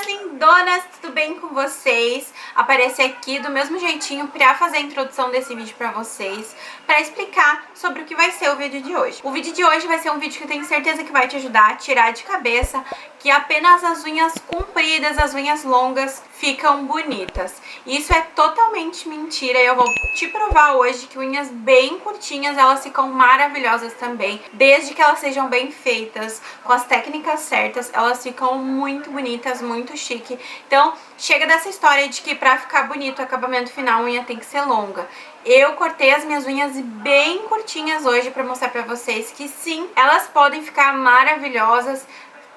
lindonas, tudo bem com vocês? Apareci aqui do mesmo jeitinho pra fazer a introdução desse vídeo pra vocês, pra explicar sobre o que vai ser o vídeo de hoje. O vídeo de hoje vai ser um vídeo que eu tenho certeza que vai te ajudar a tirar de cabeça que apenas as unhas compridas, as unhas longas ficam bonitas. Isso é totalmente mentira e eu vou te provar hoje que unhas bem curtinhas, elas ficam maravilhosas também, desde que elas sejam bem feitas, com as técnicas certas, elas ficam muito bonitas, muito chique. Então, chega dessa história de que pra ficar bonito o acabamento final, a unha tem que ser longa. Eu cortei as minhas unhas bem curtinhas hoje pra mostrar pra vocês que sim, elas podem ficar maravilhosas,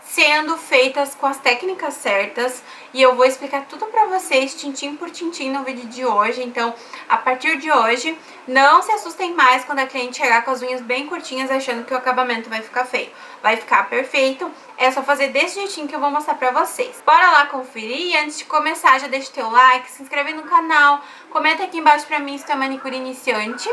sendo feitas com as técnicas certas, e eu vou explicar tudo pra vocês, tintim por tintim, no vídeo de hoje. Então, a partir de hoje, não se assustem mais quando a cliente chegar com as unhas bem curtinhas achando que o acabamento vai ficar feio. Vai ficar perfeito, é só fazer desse jeitinho que eu vou mostrar pra vocês. Bora lá conferir, e antes de começar já deixa o teu like, se inscreve no canal, comenta aqui embaixo pra mim se tu é manicure iniciante,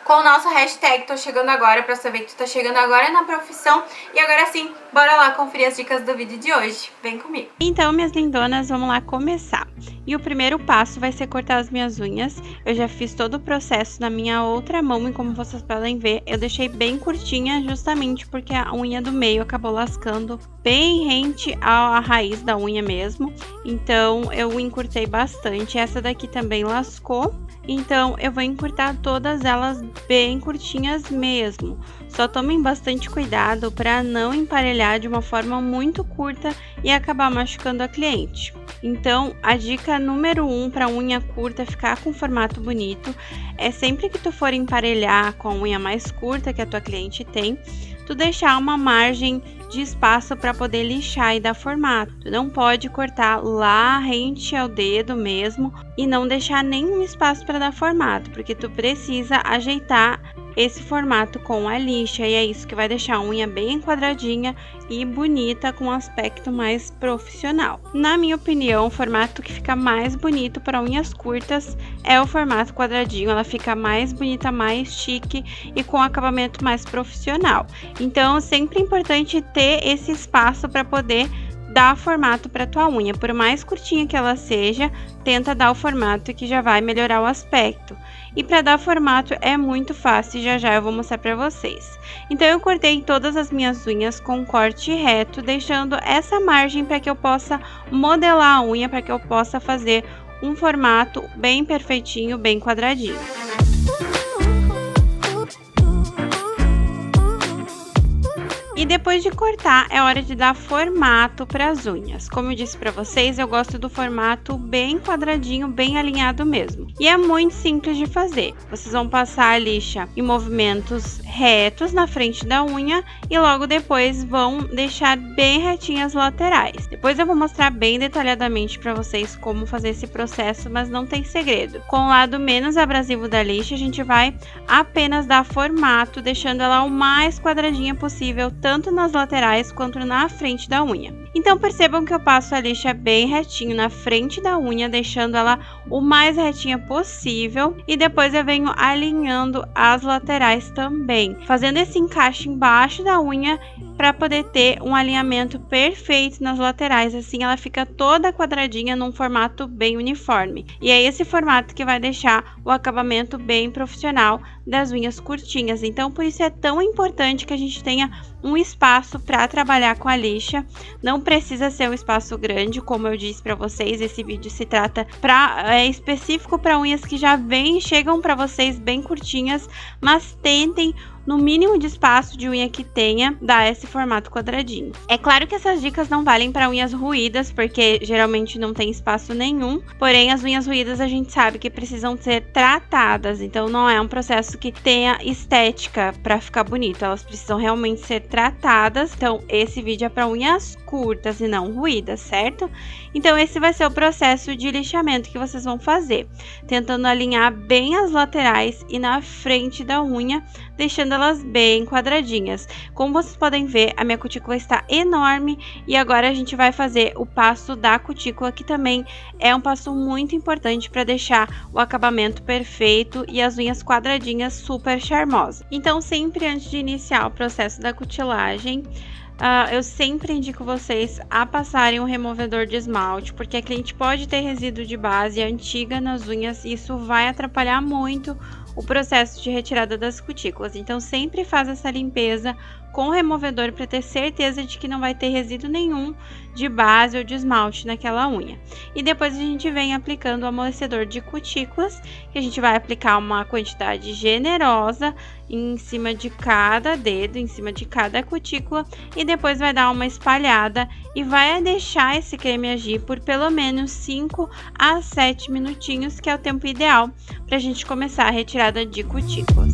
com o nosso hashtag Tô Chegando Agora, pra saber que tu tá chegando agora na profissão. E agora sim, bora lá conferir as dicas do vídeo de hoje. Vem comigo. Então, minhas lindonas, vamos lá começar. E o primeiro passo vai ser cortar as minhas unhas. Eu já fiz todo o processo na minha outra mão e como vocês podem ver, eu deixei bem curtinha justamente porque a unha do meio acabou lascando bem rente à raiz da unha mesmo. Então, eu encurtei bastante. Essa daqui também lascou. Então, eu vou encurtar todas elas bem curtinhas mesmo. Só tomem bastante cuidado para não emparelhar de uma forma muito curta e acabar machucando a cliente. Então, a dica número 1 para unha curta ficar com formato bonito é sempre que tu for emparelhar com a unha mais curta que a tua cliente tem, tu deixar uma margem de espaço para poder lixar e dar formato. Tu não pode cortar lá rente ao dedo mesmo e não deixar nenhum espaço para dar formato, porque tu precisa ajeitar esse formato com a lixa e é isso que vai deixar a unha bem enquadradinha e bonita, com um aspecto mais profissional. Na minha opinião, o formato que fica mais bonito para unhas curtas é o formato quadradinho. Ela fica mais bonita, mais chique e com acabamento mais profissional. Então, sempre é importante ter esse espaço para poder dar formato para tua unha. Por mais curtinha que ela seja, tenta dar o formato que já vai melhorar o aspecto. E para dar formato é muito fácil, já já eu vou mostrar para vocês. Então eu cortei todas as minhas unhas com corte reto, deixando essa margem para que eu possa modelar a unha, para que eu possa fazer um formato bem perfeitinho, bem quadradinho. E depois de cortar, é hora de dar formato para as unhas. Como eu disse para vocês, eu gosto do formato bem quadradinho, bem alinhado mesmo. E é muito simples de fazer. Vocês vão passar a lixa em movimentos retos na frente da unha e logo depois vão deixar bem retinhas as laterais. Depois eu vou mostrar bem detalhadamente para vocês como fazer esse processo, mas não tem segredo. Com o lado menos abrasivo da lixa, a gente vai apenas dar formato, deixando ela o mais quadradinha possível, tanto nas laterais quanto na frente da unha. Então percebam que eu passo a lixa bem retinho na frente da unha, deixando ela o mais retinha possível, e depois eu venho alinhando as laterais também, fazendo esse encaixe embaixo da unha para poder ter um alinhamento perfeito nas laterais. Assim ela fica toda quadradinha num formato bem uniforme, e é esse formato que vai deixar o acabamento bem profissional das unhas curtinhas. Então por isso é tão importante que a gente tenha um espaço para trabalhar com a lixa. Não precisa ser um espaço grande, como eu disse para vocês, esse vídeo se trata específico para unhas que já chegam para vocês bem curtinhas, mas tentem no mínimo de espaço de unha que tenha, dar esse formato quadradinho. É claro que essas dicas não valem para unhas ruídas, porque geralmente não tem espaço nenhum, porém as unhas ruídas a gente sabe que precisam ser tratadas, então não é um processo que tenha estética para ficar bonito, elas precisam realmente ser tratadas. Então esse vídeo é para unhas curtas e não ruídas, certo? Então esse vai ser o processo de lixamento que vocês vão fazer, tentando alinhar bem as laterais e na frente da unha, deixando elas bem quadradinhas. Como vocês podem ver, a minha cutícula está enorme e agora a gente vai fazer o passo da cutícula, que também é um passo muito importante para deixar o acabamento perfeito e as unhas quadradinhas super charmosas. Então sempre antes de iniciar o processo da cutilagem, eu sempre indico vocês a passarem um removedor de esmalte, porque a cliente pode ter resíduo de base antiga nas unhas e isso vai atrapalhar muito o processo de retirada das cutículas. Então sempre faz essa limpeza com o removedor para ter certeza de que não vai ter resíduo nenhum de base ou de esmalte naquela unha. E depois a gente vem aplicando o amolecedor de cutículas, que a gente vai aplicar uma quantidade generosa em cima de cada dedo, em cima de cada cutícula, e depois vai dar uma espalhada e vai deixar esse creme agir por pelo menos 5 a 7 minutinhos, que é o tempo ideal para a gente começar a retirada de cutículas.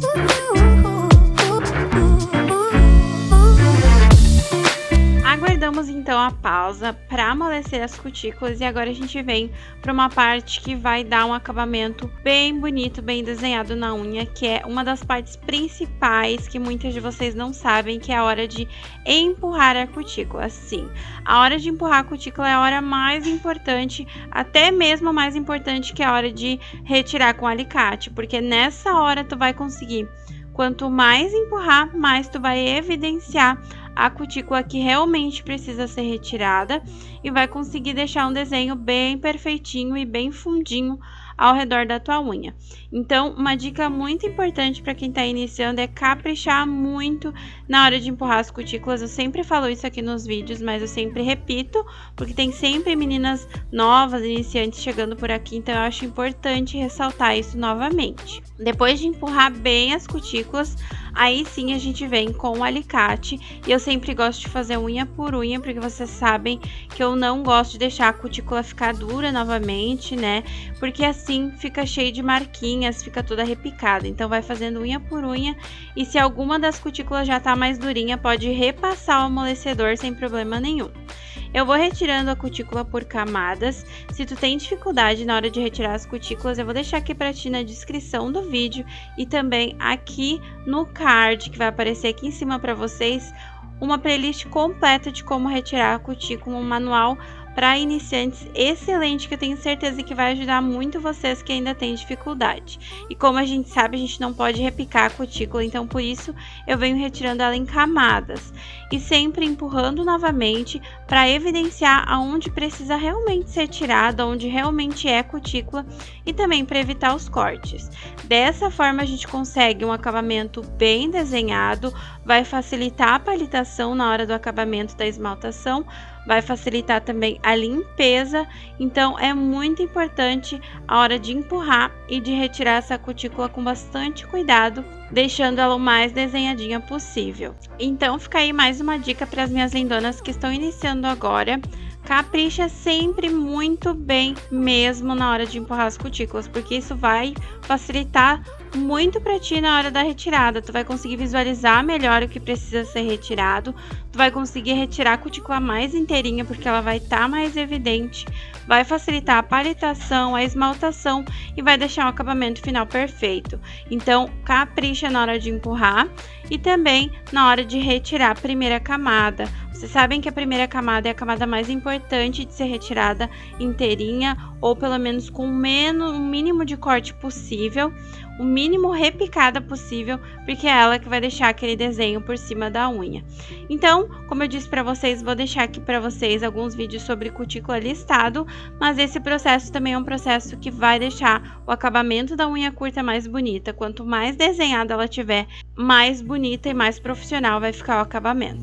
Aguardamos então a pausa para amolecer as cutículas e agora a gente vem para uma parte que vai dar um acabamento bem bonito, bem desenhado na unha, que é uma das partes principais que muitas de vocês não sabem, que é a hora de empurrar a cutícula. Sim, a hora de empurrar a cutícula é a hora mais importante, até mesmo mais importante que a hora de retirar com alicate, porque nessa hora tu vai conseguir, quanto mais empurrar, mais tu vai evidenciar a cutícula que realmente precisa ser retirada e vai conseguir deixar um desenho bem perfeitinho e bem fundinho ao redor da tua unha. Então, uma dica muito importante para quem está iniciando é caprichar muito na hora de empurrar as cutículas. Eu sempre falo isso aqui nos vídeos, mas eu sempre repito, porque tem sempre meninas novas, iniciantes chegando por aqui, então eu acho importante ressaltar isso novamente. Depois de empurrar bem as cutículas, aí sim a gente vem com o alicate, e eu sempre gosto de fazer unha por unha, porque vocês sabem que eu não gosto de deixar a cutícula ficar dura novamente, né? Porque assim fica cheio de marquinhas, fica toda repicada. Então vai fazendo unha por unha, e se alguma das cutículas já tá mais durinha, pode repassar o amolecedor sem problema nenhum. Eu vou retirando a cutícula por camadas. Se tu tem dificuldade na hora de retirar as cutículas, eu vou deixar aqui para ti na descrição do vídeo e também aqui no card que vai aparecer aqui em cima para vocês, uma playlist completa de como retirar a cutícula, um manual para iniciantes excelente, que eu tenho certeza que vai ajudar muito vocês que ainda têm dificuldade. E como a gente sabe, a gente não pode repicar a cutícula, então por isso eu venho retirando ela em camadas e sempre empurrando novamente para evidenciar aonde precisa realmente ser tirada, onde realmente é cutícula, e também para evitar os cortes. Dessa forma a gente consegue um acabamento bem desenhado, vai facilitar a palitação na hora do acabamento da esmaltação, vai facilitar também a limpeza. Então é muito importante a hora de empurrar e de retirar essa cutícula com bastante cuidado, deixando ela o mais desenhadinha possível. Então fica aí mais uma dica para as minhas lindonas que estão iniciando agora. Capricha sempre muito bem mesmo na hora de empurrar as cutículas, porque isso vai facilitar muito para ti na hora da retirada. Tu vai conseguir visualizar melhor o que precisa ser retirado, tu vai conseguir retirar a cutícula mais inteirinha, porque ela vai estar mais evidente, vai facilitar a palitação, a esmaltação e vai deixar o acabamento final perfeito. Então capricha na hora de empurrar e também na hora de retirar a primeira camada. Vocês sabem que a primeira camada é a camada mais importante de ser retirada inteirinha, ou pelo menos com o mínimo de corte possível, o mínimo repicada possível, porque é ela que vai deixar aquele desenho por cima da unha. Então, como eu disse para vocês, vou deixar aqui para vocês alguns vídeos sobre cutícula listado, mas esse processo também é um processo que vai deixar o acabamento da unha curta mais bonita. Quanto mais desenhada ela tiver, mais bonita e mais profissional vai ficar o acabamento.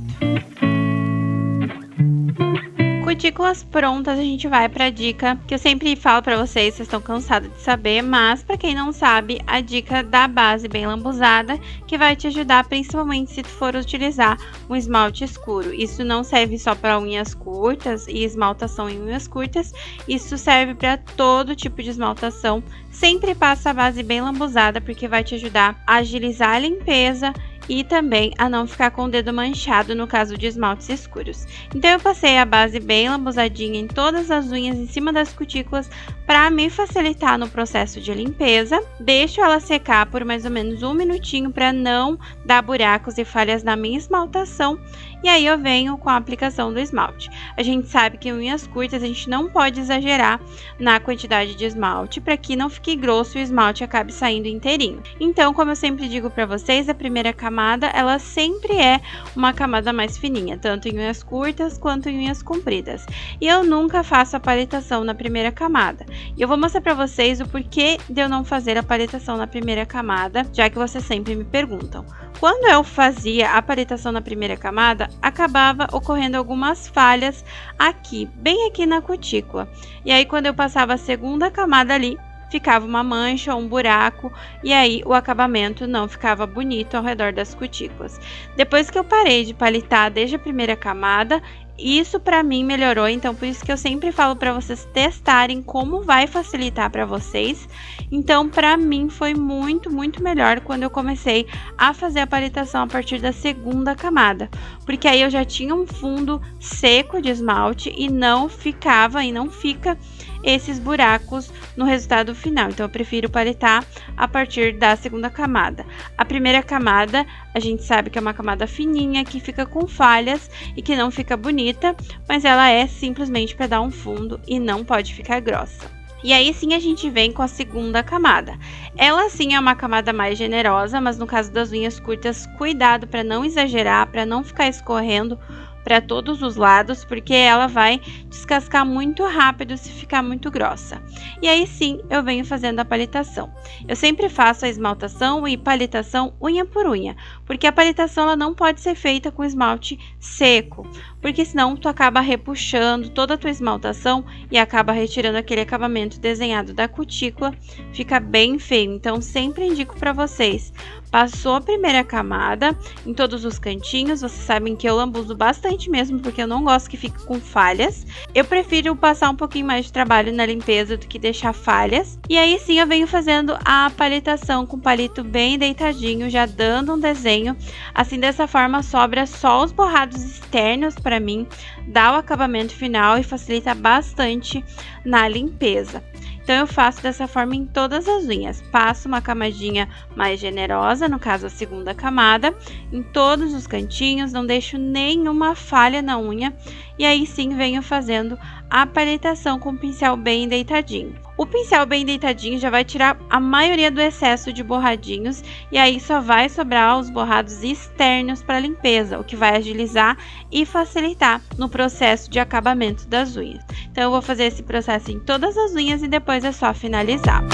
Cutículas prontas, a gente vai para a dica que eu sempre falo para vocês, vocês estão cansados de saber, mas para quem não sabe, a dica da base bem lambuzada, que vai te ajudar principalmente se tu for utilizar um esmalte escuro. Isso não serve só para unhas curtas e esmaltação em unhas curtas, isso serve para todo tipo de esmaltação. Sempre passa a base bem lambuzada, porque vai te ajudar a agilizar a limpeza e também a não ficar com o dedo manchado no caso de esmaltes escuros. Então eu passei a base bem lambuzadinha em todas as unhas em cima das cutículas para me facilitar no processo de limpeza. Deixo ela secar por mais ou menos 1 minutinho para não dar buracos e falhas na minha esmaltação e aí eu venho com a aplicação do esmalte. A gente sabe que em unhas curtas a gente não pode exagerar na quantidade de esmalte para que não fique grosso e o esmalte acabe saindo inteirinho. Então, como eu sempre digo para vocês, a primeira camada ela sempre é uma camada mais fininha, tanto em unhas curtas quanto em unhas compridas. E eu nunca faço a paletação na primeira camada. E eu vou mostrar para vocês o porquê de eu não fazer a paletação na primeira camada, já que vocês sempre me perguntam. Quando eu fazia a paletação na primeira camada, acabava ocorrendo algumas falhas aqui, bem aqui na cutícula. E aí quando eu passava a segunda camada ali, ficava uma mancha ou um buraco, e aí o acabamento não ficava bonito ao redor das cutículas. Depois que eu parei de paletar desde a primeira camada, isso para mim melhorou, então por isso que eu sempre falo para vocês testarem como vai facilitar para vocês. Então para mim foi muito melhor quando eu comecei a fazer a paletação a partir da segunda camada, porque aí eu já tinha um fundo seco de esmalte e não fica esses buracos no resultado final. Então eu prefiro paletar a partir da segunda camada. A primeira camada a gente sabe que é uma camada fininha, que fica com falhas e que não fica bonita, mas ela é simplesmente para dar um fundo e não pode ficar grossa. E aí sim a gente vem com a segunda camada. Ela sim é uma camada mais generosa, mas no caso das unhas curtas, cuidado para não exagerar, para não ficar escorrendo para todos os lados, porque ela vai descascar muito rápido se ficar muito grossa. E aí sim eu venho fazendo a paletação. Eu sempre faço a esmaltação e paletação unha por unha, porque a paletação ela não pode ser feita com esmalte seco, porque senão tu acaba repuxando toda a tua esmaltação e acaba retirando aquele acabamento desenhado da cutícula, fica bem feio. Então sempre indico para vocês, passou a primeira camada em todos os cantinhos, vocês sabem que eu lambuzo bastante mesmo, porque eu não gosto que fique com falhas. Eu prefiro passar um pouquinho mais de trabalho na limpeza do que deixar falhas. E aí sim eu venho fazendo a paletação com o palito bem deitadinho, já dando um desenho. Assim, dessa forma sobra só os borrados externos para mim, dá o acabamento final e facilita bastante na limpeza. Então eu faço dessa forma em todas as unhas, passo uma camadinha mais generosa, no caso a segunda camada, em todos os cantinhos, não deixo nenhuma falha na unha, e aí sim venho fazendo a paletação com o pincel bem deitadinho. O pincel bem deitadinho já vai tirar a maioria do excesso de borradinhos, e aí só vai sobrar os borrados externos para limpeza, o que vai agilizar e facilitar no processo de acabamento das unhas. Então eu vou fazer esse processo em todas as unhas e depois é só finalizar.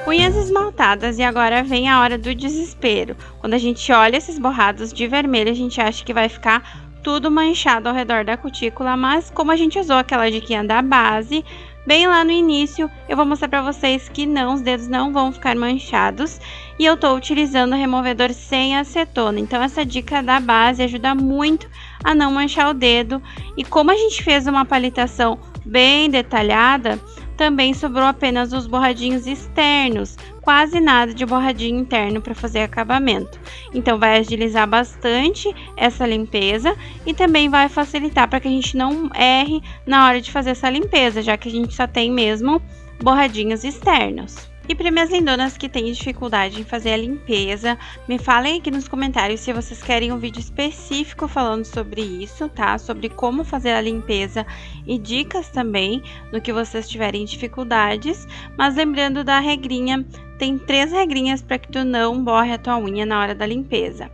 Unhas esmaltadas, e agora vem a hora do desespero. Quando a gente olha esses borrados de vermelho, a gente acha que vai ficar tudo manchado ao redor da cutícula, mas como a gente usou aquela diquinha da base, bem lá no início, eu vou mostrar para vocês que não, os dedos não vão ficar manchados, e eu tô utilizando o removedor sem acetona. Então essa dica da base ajuda muito a não manchar o dedo, e como a gente fez uma paletação bem detalhada, também sobrou apenas os borradinhos externos, quase nada de borradinho interno para fazer acabamento. Então vai agilizar bastante essa limpeza e também vai facilitar para que a gente não erre na hora de fazer essa limpeza, já que a gente só tem mesmo borradinhos externos. E para minhas lindonas que têm dificuldade em fazer a limpeza, me falem aqui nos comentários se vocês querem um vídeo específico falando sobre isso, tá? Sobre como fazer a limpeza e dicas também no que vocês tiverem dificuldades. Mas lembrando da regrinha, tem 3 regrinhas para que tu não borre a tua unha na hora da limpeza.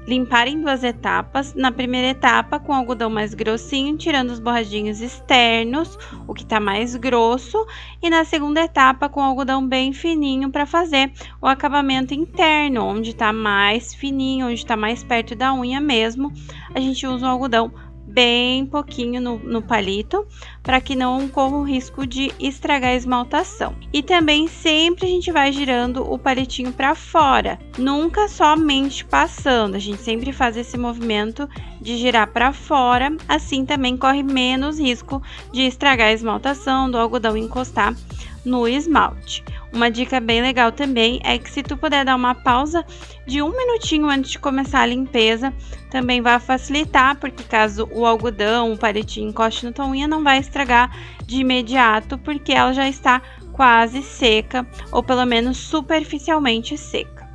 Limpar em 2 etapas. Na primeira etapa, com algodão mais grossinho, tirando os borradinhos externos, o que tá mais grosso. E na segunda etapa, com algodão bem fininho, para fazer o acabamento interno, onde tá mais fininho, onde tá mais perto da unha mesmo. A gente usa um algodão bem pouquinho no palito, para que não corra o risco de estragar a esmaltação. E também sempre a gente vai girando o palitinho para fora, nunca somente passando, a gente sempre faz esse movimento de girar para fora, assim também corre menos risco de estragar a esmaltação, do algodão encostar no esmalte. Uma dica bem legal também é que se tu puder dar uma pausa de 1 minutinho antes de começar a limpeza, também vai facilitar, porque caso o algodão, o palitinho encoste na tua unha, não vai estragar de imediato, porque ela já está quase seca, ou pelo menos superficialmente seca.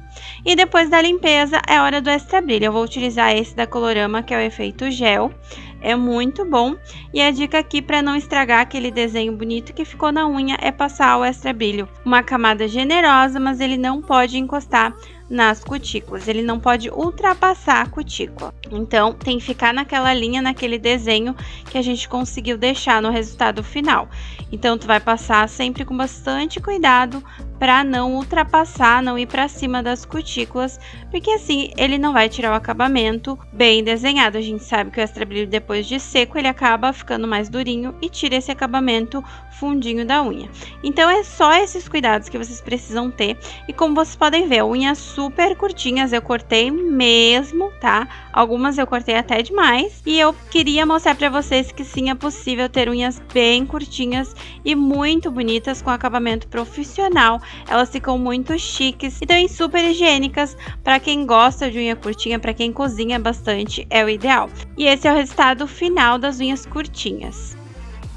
E depois da limpeza é hora do extra brilho. Eu vou utilizar esse da Colorama, que é o efeito gel. É muito bom. E a dica aqui para não estragar aquele desenho bonito que ficou na unha é passar o extra brilho. Uma camada generosa, mas ele não pode encostar nas cutículas, ele não pode ultrapassar a cutícula. Então tem que ficar naquela linha, naquele desenho que a gente conseguiu deixar no resultado final. Então tu vai passar sempre com bastante cuidado para não ultrapassar, não ir para cima das cutículas, porque assim ele não vai tirar o acabamento bem desenhado. A gente sabe que o extra brilho, depois de seco, ele acaba ficando mais durinho e tira esse acabamento fundinho da unha. Então é só esses cuidados que vocês precisam ter. E como vocês podem ver, unhas super curtinhas, eu cortei mesmo, tá? Algumas eu cortei até demais. E eu queria mostrar para vocês que sim, é possível ter unhas bem curtinhas e muito bonitas, com acabamento profissional. Elas ficam muito chiques e também super higiênicas. Para quem gosta de unha curtinha, para quem cozinha bastante, é o ideal. E esse é o resultado final das unhas curtinhas.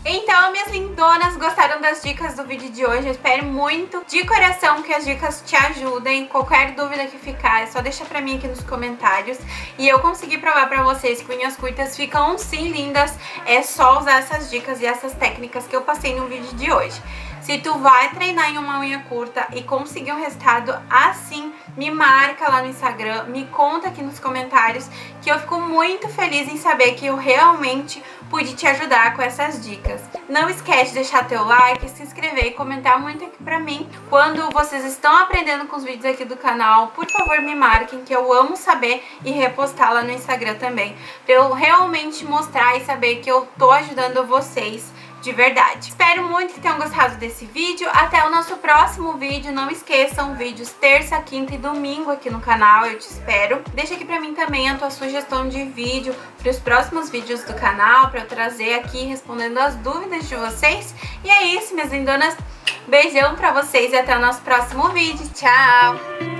Então, minhas lindonas, gostaram das dicas do vídeo de hoje? Eu espero muito, de coração, que as dicas te ajudem. Qualquer dúvida que ficar, é só deixar pra mim aqui nos comentários. E eu consegui provar pra vocês que unhas curtas ficam sim lindas. É só usar essas dicas e essas técnicas que eu passei no vídeo de hoje. Se tu vai treinar em uma unha curta e conseguir um resultado assim, me marca lá no Instagram, me conta aqui nos comentários, que eu fico muito feliz em saber que eu realmente pude te ajudar com essas dicas. Não esquece de deixar teu like, se inscrever e comentar muito aqui pra mim. Quando vocês estão aprendendo com os vídeos aqui do canal, por favor me marquem, que eu amo saber, e repostar lá no Instagram também, pra eu realmente mostrar e saber que eu tô ajudando vocês de verdade. Espero muito que tenham gostado desse vídeo. Até o nosso próximo vídeo. Não esqueçam, vídeos terça, quinta e domingo aqui no canal. Eu te espero. Deixa aqui pra mim também a tua sugestão de vídeo para os próximos vídeos do canal, pra eu trazer aqui respondendo as dúvidas de vocês. E é isso, minhas lindonas. Beijão pra vocês e até o nosso próximo vídeo. Tchau!